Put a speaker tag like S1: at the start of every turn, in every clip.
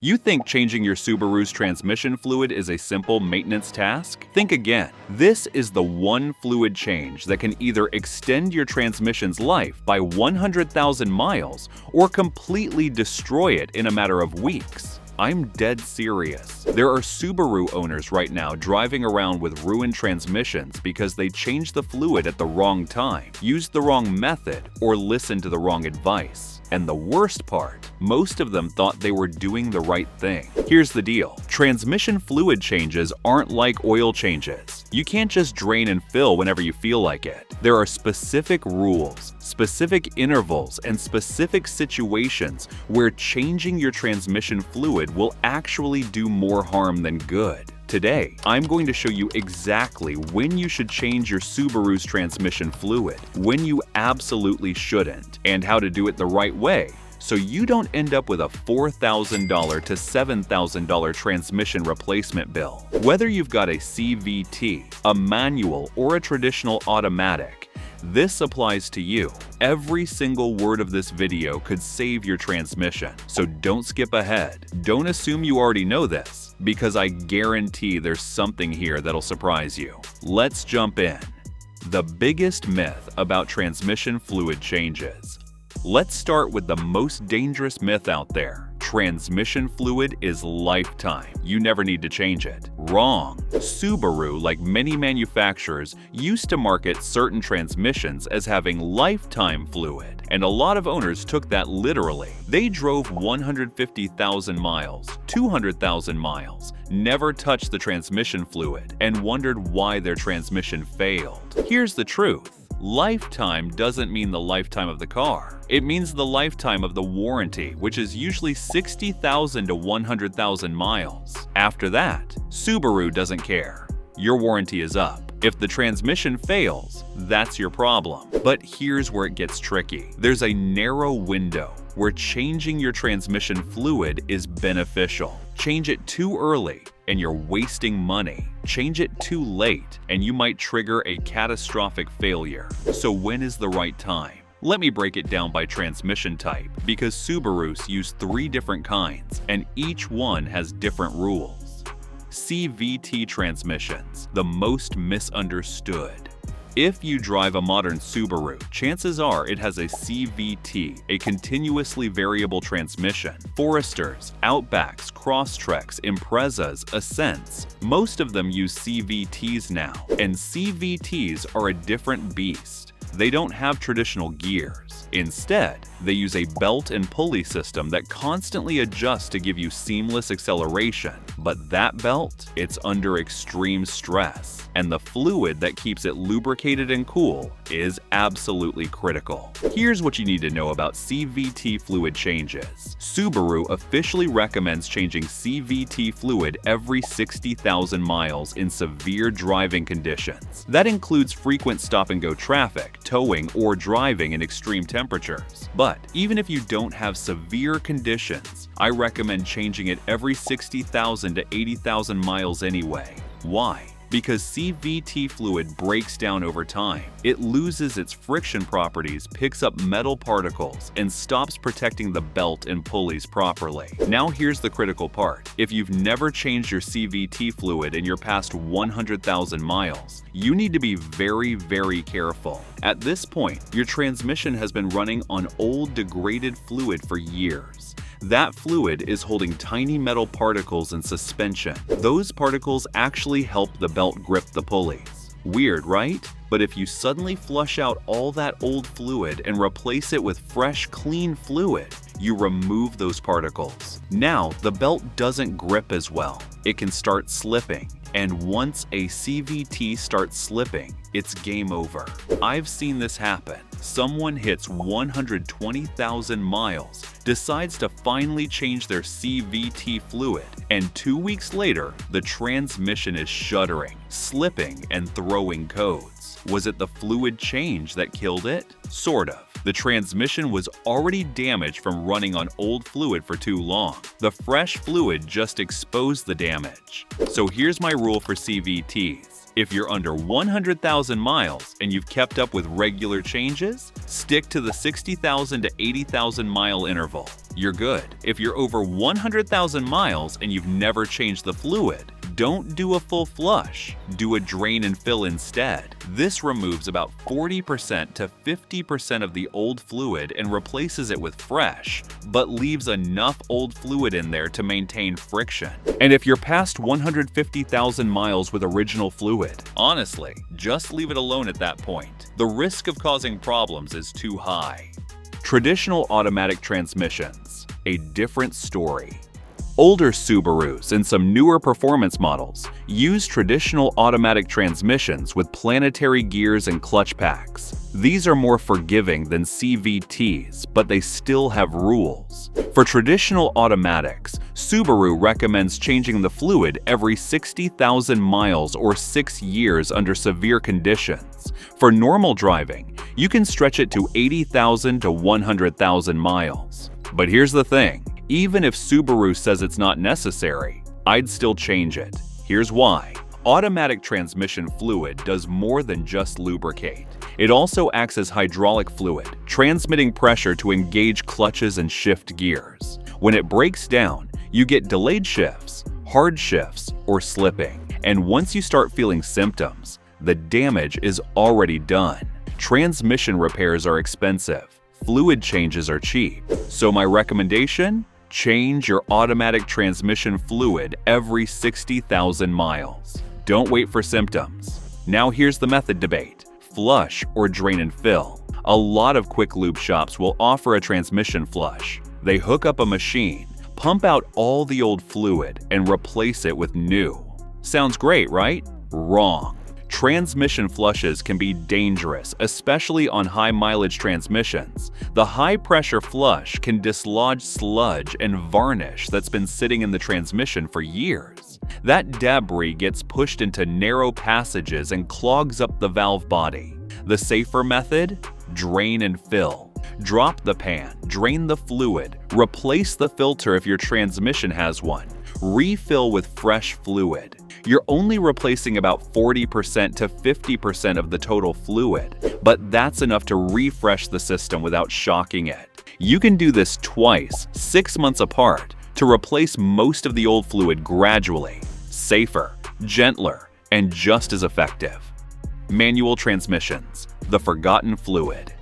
S1: You think changing your Subaru's transmission fluid is a simple maintenance task? Think again. This is the one fluid change that can either extend your transmission's life by 100,000 miles or completely destroy it in a matter of weeks. I'm dead serious. There are Subaru owners right now driving around with ruined transmissions because they changed the fluid at the wrong time, used the wrong method, or listened to the wrong advice. And the worst part, most of them thought they were doing the right thing. Here's the deal. Transmission fluid changes aren't like oil changes. You can't just drain and fill whenever you feel like it. There are specific rules, specific intervals, and specific situations where changing your transmission fluid will actually do more harm than good. Today, I'm going to show you exactly when you should change your Subaru's transmission fluid, when you absolutely shouldn't, and how to do it the right way so you don't end up with a $4,000 to $7,000 transmission replacement bill. Whether you've got a CVT, a manual, or a traditional automatic, this applies to you. Every single word of this video could save your transmission, so don't skip ahead. Don't assume you already know this, because I guarantee there's something here that'll surprise you. Let's jump in. The biggest myth about transmission fluid changes. Let's start with the most dangerous myth out there. Transmission fluid is lifetime. You never need to change it. Wrong. Subaru, like many manufacturers, used to market certain transmissions as having lifetime fluid, and a lot of owners took that literally. They drove 150,000 miles, 200,000 miles, never touched the transmission fluid, and wondered why their transmission failed. Here's the truth. Lifetime doesn't mean the lifetime of the car. It means the lifetime of the warranty, which is usually 60,000 to 100,000 miles. After that, Subaru doesn't care. Your warranty is up. If the transmission fails, that's your problem. But here's where it gets tricky. There's a narrow window where changing your transmission fluid is beneficial. Change it too early and you're wasting money. Change it too late and you might trigger a catastrophic failure. So when is the right time? Let me break it down by transmission type, because Subarus use 3 different kinds and each one has different rules. CVT transmissions, the most misunderstood. If you drive a modern Subaru, chances are it has a CVT, a continuously variable transmission. Foresters, Outbacks, Crosstreks, Imprezas, Ascents, most of them use CVTs now, and CVTs are a different beast. They don't have traditional gears. Instead, they use a belt and pulley system that constantly adjusts to give you seamless acceleration. But that belt, it's under extreme stress, and the fluid that keeps it lubricated and cool is absolutely critical. Here's what you need to know about CVT fluid changes. Subaru officially recommends changing CVT fluid every 60,000 miles in severe driving conditions. That includes frequent stop-and-go traffic, towing, or driving in extreme temperatures. But even if you don't have severe conditions, I recommend changing it every 60,000 to 80,000 miles anyway. Why? Because CVT fluid breaks down over time. It loses its friction properties, picks up metal particles, and stops protecting the belt and pulleys properly. Now here's the critical part. If you've never changed your CVT fluid and you're past 100,000 miles, you need to be very, very careful. At this point, your transmission has been running on old, degraded fluid for years. That fluid is holding tiny metal particles in suspension. Those particles actually help the belt grip the pulleys. Weird, right? But if you suddenly flush out all that old fluid and replace it with fresh, clean fluid, you remove those particles. Now, the belt doesn't grip as well. It can start slipping. And once a CVT starts slipping, it's game over. I've seen this happen. Someone hits 120,000 miles, decides to finally change their CVT fluid, and 2 weeks later, the transmission is shuddering, slipping, and throwing codes. Was it the fluid change that killed it? Sort of. The transmission was already damaged from running on old fluid for too long. The fresh fluid just exposed the damage. So here's my rule for CVTs. If you're under 100,000 miles and you've kept up with regular changes, stick to the 60,000 to 80,000 mile interval. You're good. If you're over 100,000 miles and you've never changed the fluid, don't do a full flush. Do a drain and fill instead. This removes about 40% to 50% of the old fluid and replaces it with fresh, but leaves enough old fluid in there to maintain friction. And if you're past 150,000 miles with original fluid, honestly, just leave it alone at that point. The risk of causing problems is too high. Traditional automatic transmissions, a different story. Older Subarus and some newer performance models use traditional automatic transmissions with planetary gears and clutch packs. These are more forgiving than CVTs, but they still have rules. For traditional automatics, Subaru recommends changing the fluid every 60,000 miles or 6 years under severe conditions. For normal driving, you can stretch it to 80,000 to 100,000 miles. But here's the thing. Even if Subaru says it's not necessary, I'd still change it. Here's why. Automatic transmission fluid does more than just lubricate. It also acts as hydraulic fluid, transmitting pressure to engage clutches and shift gears. When it breaks down, you get delayed shifts, hard shifts, or slipping. And once you start feeling symptoms, the damage is already done. Transmission repairs are expensive. Fluid changes are cheap. So my recommendation? Change your automatic transmission fluid every 60,000 miles. Don't wait for symptoms. Now here's the method debate. Flush or drain and fill. A lot of quick lube shops will offer a transmission flush. They hook up a machine, pump out all the old fluid, and replace it with new. Sounds great, right? Wrong. Transmission flushes can be dangerous, especially on high-mileage transmissions. The high-pressure flush can dislodge sludge and varnish that's been sitting in the transmission for years. That debris gets pushed into narrow passages and clogs up the valve body. The safer method? Drain and fill. Drop the pan, drain the fluid, replace the filter if your transmission has one, refill with fresh fluid. You're only replacing about 40% to 50% of the total fluid, but that's enough to refresh the system without shocking it. You can do this twice, 6 months apart, to replace most of the old fluid gradually. Safer, gentler, and just as effective. Manual transmissions, the forgotten fluid.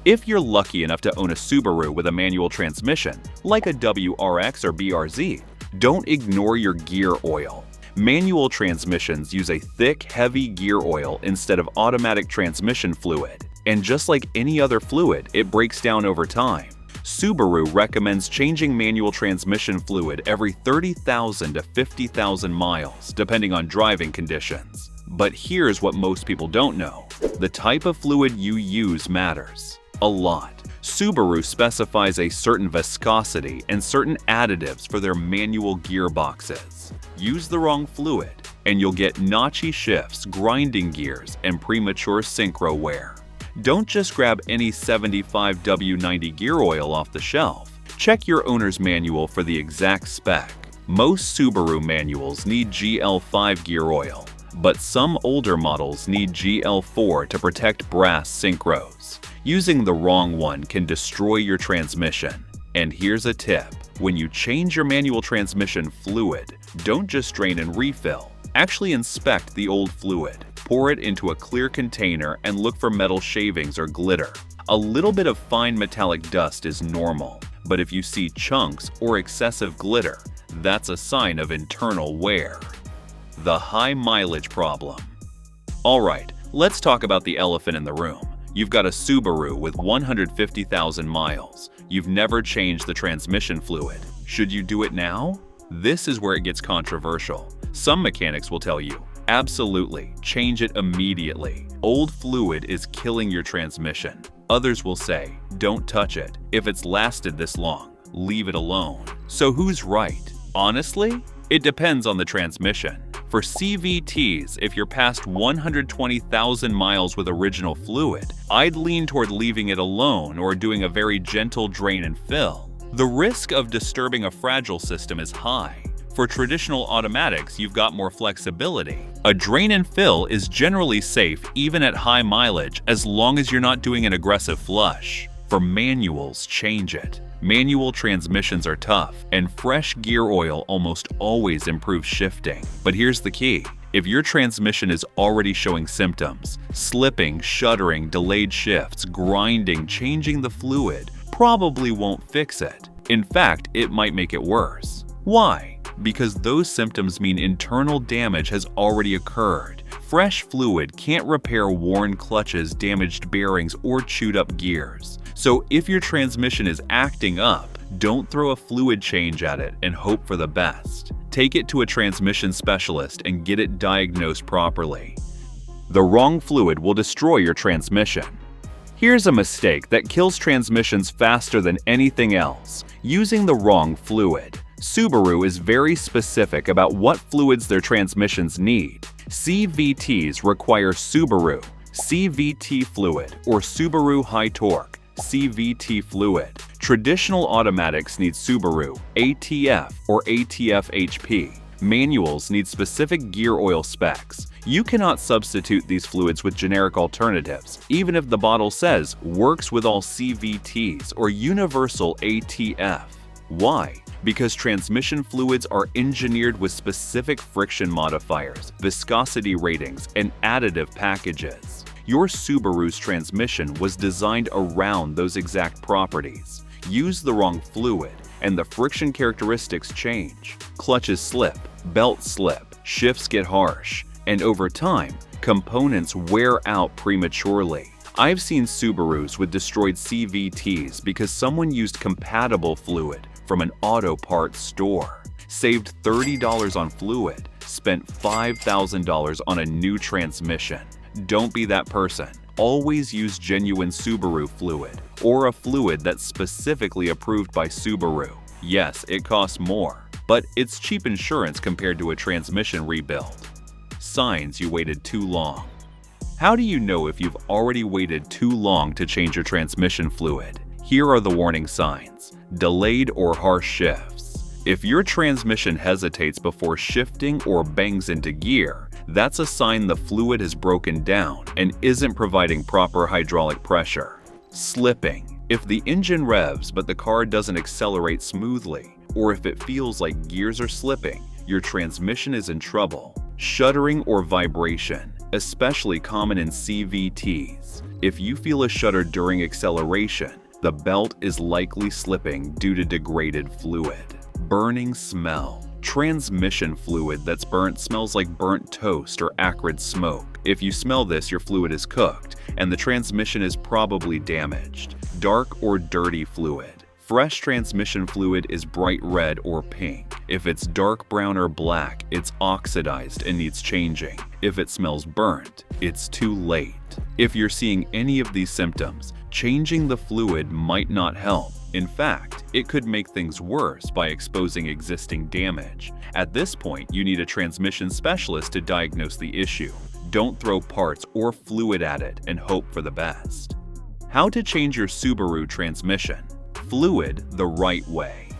S1: If you're lucky enough to own a Subaru with a manual transmission, like a WRX or BRZ, don't ignore your gear oil. Manual transmissions use a thick, heavy gear oil instead of automatic transmission fluid. And just like any other fluid, it breaks down over time. Subaru recommends changing manual transmission fluid every 30,000 to 50,000 miles, depending on driving conditions. But here's what most people don't know. The type of fluid you use matters a lot. Subaru specifies a certain viscosity and certain additives for their manual gearboxes. Use the wrong fluid, and you'll get notchy shifts, grinding gears, and premature synchro wear. Don't just grab any 75W90 gear oil off the shelf. Check your owner's manual for the exact spec. Most Subaru manuals need GL5 gear oil, but some older models need GL4 to protect brass synchros. Using the wrong one can destroy your transmission. And here's a tip. When you change your manual transmission fluid, don't just drain and refill. Actually inspect the old fluid. Pour it into a clear container and look for metal shavings or glitter. A little bit of fine metallic dust is normal, but if you see chunks or excessive glitter, that's a sign of internal wear. The high mileage problem. Alright, let's talk about the elephant in the room. You've got a Subaru with 150,000 miles. You've never changed the transmission fluid. Should you do it now? This is where it gets controversial. Some mechanics will tell you, absolutely, change it immediately. Old fluid is killing your transmission. Others will say, don't touch it. If it's lasted this long, leave it alone. So who's right? Honestly, it depends on the transmission. For CVTs, if you're past 120,000 miles with original fluid, I'd lean toward leaving it alone or doing a very gentle drain and fill. The risk of disturbing a fragile system is high. For traditional automatics, you've got more flexibility. A drain and fill is generally safe even at high mileage as long as you're not doing an aggressive flush. For manuals, change it. Manual transmissions are tough, and fresh gear oil almost always improves shifting. But here's the key. If your transmission is already showing symptoms, slipping, shuddering, delayed shifts, grinding, changing the fluid, probably won't fix it. In fact, it might make it worse. Why? Because those symptoms mean internal damage has already occurred. Fresh fluid can't repair worn clutches, damaged bearings, or chewed up gears. So if your transmission is acting up, don't throw a fluid change at it and hope for the best. Take it to a transmission specialist and get it diagnosed properly. The wrong fluid will destroy your transmission. Here's a mistake that kills transmissions faster than anything else: using the wrong fluid. Subaru is very specific about what fluids their transmissions need. CVTs require Subaru CVT fluid or Subaru High Torque CVT fluid. Traditional automatics need Subaru ATF or ATF HP. Manuals need specific gear oil specs. You cannot substitute these fluids with generic alternatives, even if the bottle says works with all CVTs or universal ATF. Why? Because transmission fluids are engineered with specific friction modifiers, viscosity ratings, and additive packages. Your Subaru's transmission was designed around those exact properties. Use the wrong fluid, and the friction characteristics change. Clutches slip, belts slip, shifts get harsh, and over time, components wear out prematurely. I've seen Subarus with destroyed CVTs because someone used compatible fluid from an auto parts store, saved $30 on fluid, spent $5,000 on a new transmission. Don't be that person. Always use genuine Subaru fluid, or a fluid that's specifically approved by Subaru. Yes, it costs more, but it's cheap insurance compared to a transmission rebuild. Signs you waited too long. How do you know if you've already waited too long to change your transmission fluid? Here are the warning signs. Delayed or harsh shifts. If your transmission hesitates before shifting or bangs into gear, that's a sign the fluid has broken down and isn't providing proper hydraulic pressure. Slipping. If the engine revs but the car doesn't accelerate smoothly, or if it feels like gears are slipping, your transmission is in trouble. Shuddering or vibration, especially common in CVTs. If you feel a shudder during acceleration, the belt is likely slipping due to degraded fluid. Burning smell. Transmission fluid that's burnt smells like burnt toast or acrid smoke. If you smell this, your fluid is cooked, and the transmission is probably damaged. Dark or dirty fluid. Fresh transmission fluid is bright red or pink. If it's dark brown or black, it's oxidized and needs changing. If it smells burnt, it's too late. If you're seeing any of these symptoms, changing the fluid might not help. In fact, it could make things worse by exposing existing damage. At this point, you need a transmission specialist to diagnose the issue. Don't throw parts or fluid at it and hope for the best. How to change your Subaru transmission. Fluid the right way.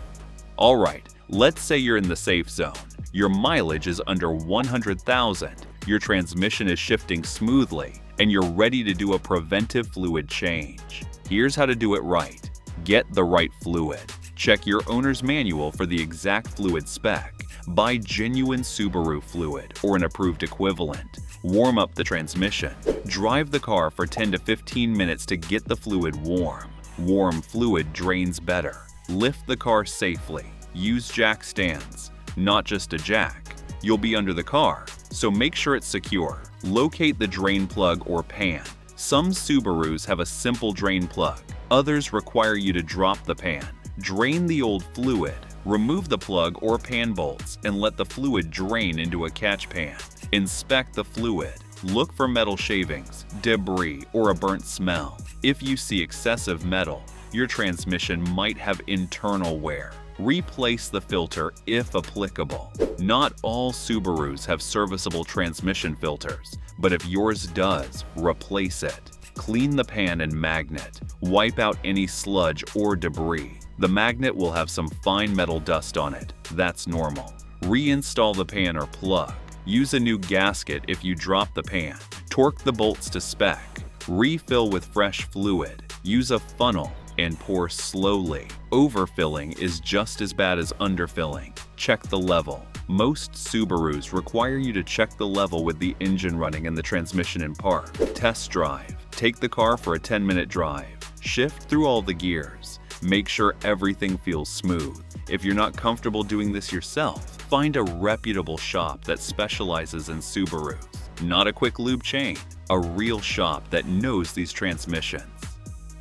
S1: Alright, let's say you're in the safe zone. Your mileage is under 100,000, your transmission is shifting smoothly, and you're ready to do a preventive fluid change. Here's how to do it right. Get the right fluid. Check your owner's manual for the exact fluid spec. Buy genuine Subaru fluid or an approved equivalent. Warm up the transmission. Drive the car for 10 to 15 minutes to get the fluid warm. Warm fluid drains better. Lift the car safely. Use jack stands, not just a jack. You'll be under the car, so make sure it's secure. Locate the drain plug or pan. Some Subarus have a simple drain plug. Others require you to drop the pan. Drain the old fluid. Remove the plug or pan bolts and let the fluid drain into a catch pan. Inspect the fluid. Look for metal shavings, debris, or a burnt smell. If you see excessive metal, your transmission might have internal wear. Replace the filter if applicable. Not all Subarus have serviceable transmission filters, but if yours does, replace it. Clean the pan and magnet. Wipe out any sludge or debris. The magnet will have some fine metal dust on it. That's normal. Reinstall the pan or plug. Use a new gasket if you drop the pan. Torque the bolts to spec. Refill with fresh fluid. Use a funnel and pour slowly. Overfilling is just as bad as underfilling. Check the level. Most Subarus require you to check the level with the engine running and the transmission in park. Test drive. Take the car for a 10-minute drive. Shift through all the gears. Make sure everything feels smooth. If you're not comfortable doing this yourself, find a reputable shop that specializes in Subarus. Not a quick lube chain, a real shop that knows these transmissions.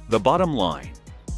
S1: The bottom line: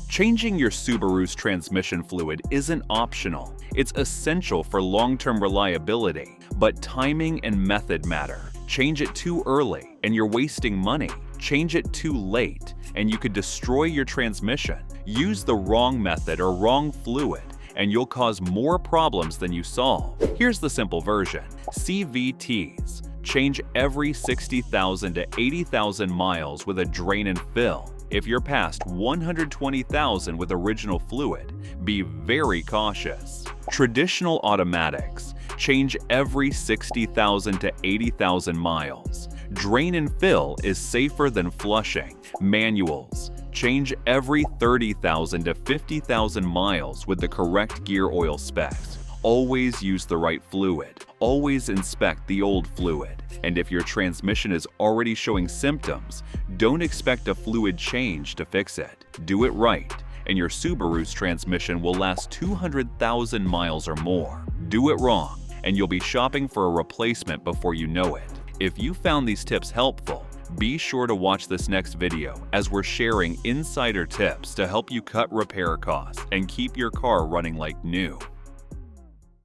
S1: changing your Subaru's transmission fluid isn't optional. It's essential for long-term reliability, but timing and method matter. Change it too early and you're wasting money. Change it too late and you could destroy your transmission. Use the wrong method or wrong fluid and you'll cause more problems than you solve. Here's the simple version. CVTs. Change every 60,000 to 80,000 miles with a drain and fill. If you're past 120,000 with original fluid, be very cautious. Traditional automatics. Change every 60,000 to 80,000 miles. Drain and fill is safer than flushing. Manuals. Change every 30,000 to 50,000 miles with the correct gear oil specs. Always use the right fluid. Always inspect the old fluid. And if your transmission is already showing symptoms, don't expect a fluid change to fix it. Do it right, and your Subaru's transmission will last 200,000 miles or more. Do it wrong, and you'll be shopping for a replacement before you know it. If you found these tips helpful, be sure to watch this next video as we're sharing insider tips to help you cut repair costs and keep your car running like new.